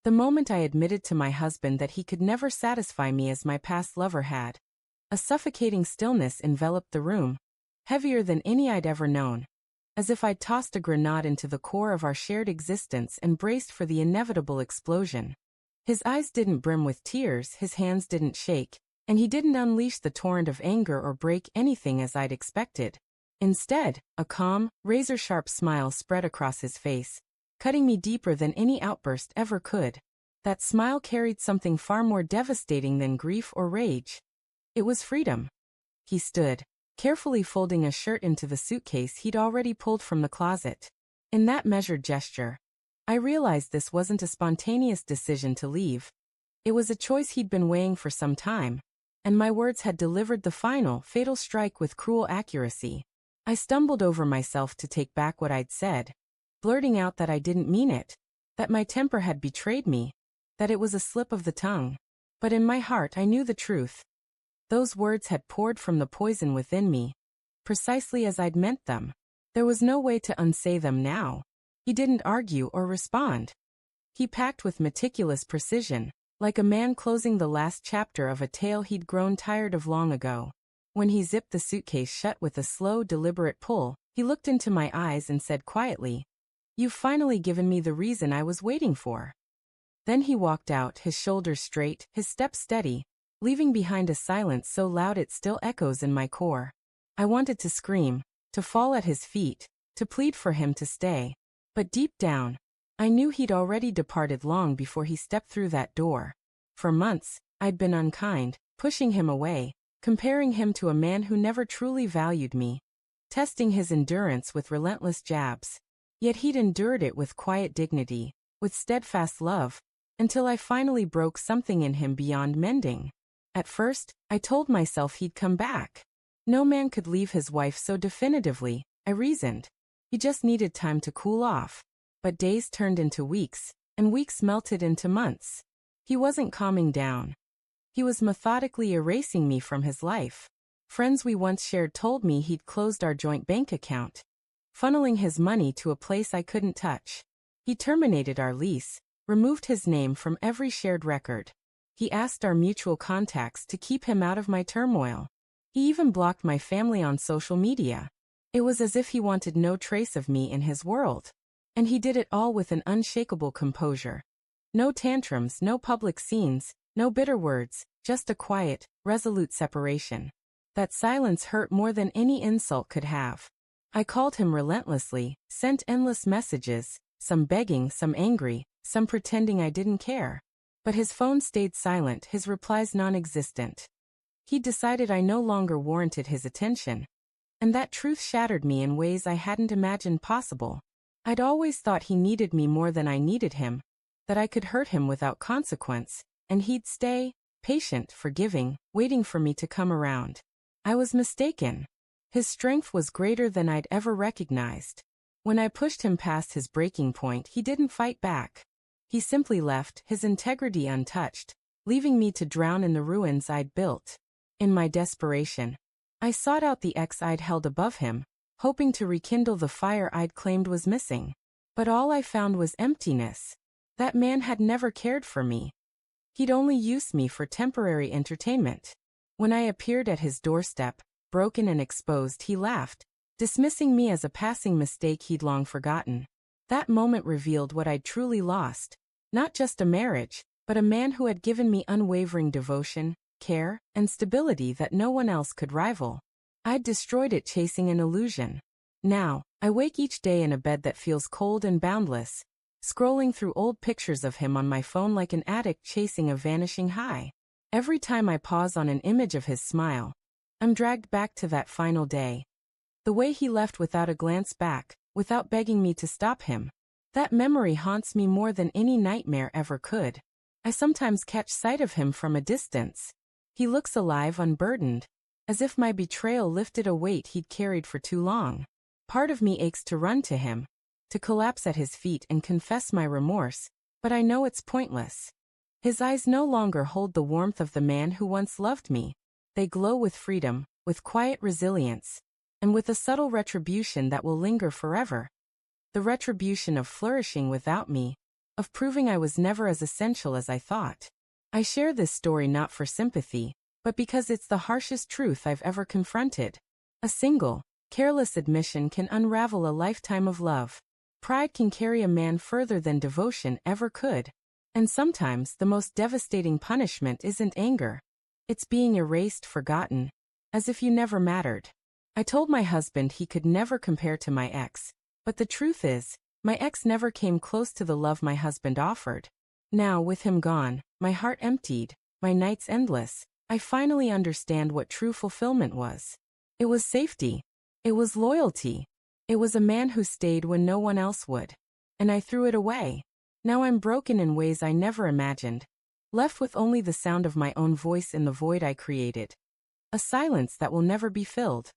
The moment I admitted to my husband that he could never satisfy me as my past lover had. A suffocating stillness enveloped the room, heavier than any I'd ever known, as if I'd tossed a grenade into the core of our shared existence and braced for the inevitable explosion. His eyes didn't brim with tears, his hands didn't shake, and he didn't unleash the torrent of anger or break anything as I'd expected. Instead, a calm, razor-sharp smile spread across his face, cutting me deeper than any outburst ever could. That smile carried something far more devastating than grief or rage. It was freedom. He stood, carefully folding a shirt into the suitcase he'd already pulled from the closet. In that measured gesture, I realized this wasn't a spontaneous decision to leave. It was a choice he'd been weighing for some time, and my words had delivered the final, fatal strike with cruel accuracy. I stumbled over myself to take back what I'd said, blurting out that I didn't mean it, that my temper had betrayed me, that it was a slip of the tongue. But in my heart I knew the truth. Those words had poured from the poison within me, precisely as I'd meant them. There was no way to unsay them now. He didn't argue or respond. He packed with meticulous precision, like a man closing the last chapter of a tale he'd grown tired of long ago. When he zipped the suitcase shut with a slow, deliberate pull, he looked into my eyes and said quietly, "You've finally given me the reason I was waiting for." Then he walked out, his shoulders straight, his step steady, leaving behind a silence so loud it still echoes in my core. I wanted to scream, to fall at his feet, to plead for him to stay. But deep down, I knew he'd already departed long before he stepped through that door. For months, I'd been unkind, pushing him away, comparing him to a man who never truly valued me, testing his endurance with relentless jabs. Yet he'd endured it with quiet dignity, with steadfast love, until I finally broke something in him beyond mending. At first, I told myself he'd come back. No man could leave his wife so definitively, I reasoned. He just needed time to cool off. But days turned into weeks, and weeks melted into months. He wasn't calming down. He was methodically erasing me from his life. Friends we once shared told me he'd closed our joint bank account, funneling his money to a place I couldn't touch. He terminated our lease, removed his name from every shared record. He asked our mutual contacts to keep him out of my turmoil. He even blocked my family on social media. It was as if he wanted no trace of me in his world. And he did it all with an unshakable composure. No tantrums, no public scenes, no bitter words, just a quiet, resolute separation. That silence hurt more than any insult could have. I called him relentlessly, sent endless messages, some begging, some angry, some pretending I didn't care. But his phone stayed silent, his replies non-existent. He decided I no longer warranted his attention. And that truth shattered me in ways I hadn't imagined possible. I'd always thought he needed me more than I needed him, that I could hurt him without consequence, and he'd stay, patient, forgiving, waiting for me to come around. I was mistaken. His strength was greater than I'd ever recognized. When I pushed him past his breaking point, he didn't fight back. He simply left, his integrity untouched, leaving me to drown in the ruins I'd built. In my desperation, I sought out the ex I'd held above him, hoping to rekindle the fire I'd claimed was missing. But all I found was emptiness. That man had never cared for me. He'd only used me for temporary entertainment. When I appeared at his doorstep, broken and exposed, he laughed, dismissing me as a passing mistake he'd long forgotten. That moment revealed what I'd truly lost. Not just a marriage, but a man who had given me unwavering devotion, care, and stability that no one else could rival. I'd destroyed it chasing an illusion. Now, I wake each day in a bed that feels cold and boundless, scrolling through old pictures of him on my phone like an addict chasing a vanishing high. Every time I pause on an image of his smile, I'm dragged back to that final day. The way he left without a glance back, without begging me to stop him. That memory haunts me more than any nightmare ever could. I sometimes catch sight of him from a distance. He looks alive, unburdened, as if my betrayal lifted a weight he'd carried for too long. Part of me aches to run to him, to collapse at his feet and confess my remorse, but I know it's pointless. His eyes no longer hold the warmth of the man who once loved me. They glow with freedom, with quiet resilience, and with a subtle retribution that will linger forever. The retribution of flourishing without me, of proving I was never as essential as I thought. I share this story not for sympathy, but because it's the harshest truth I've ever confronted. A single, careless admission can unravel a lifetime of love. Pride can carry a man further than devotion ever could. And sometimes the most devastating punishment isn't anger. It's being erased, forgotten, as if you never mattered. I told my husband he could never compare to my ex, but the truth is, my ex never came close to the love my husband offered. Now, with him gone, my heart emptied, my nights endless, I finally understand what true fulfillment was. It was safety. It was loyalty. It was a man who stayed when no one else would. And I threw it away. Now I'm broken in ways I never imagined, left with only the sound of my own voice in the void I created. A silence that will never be filled.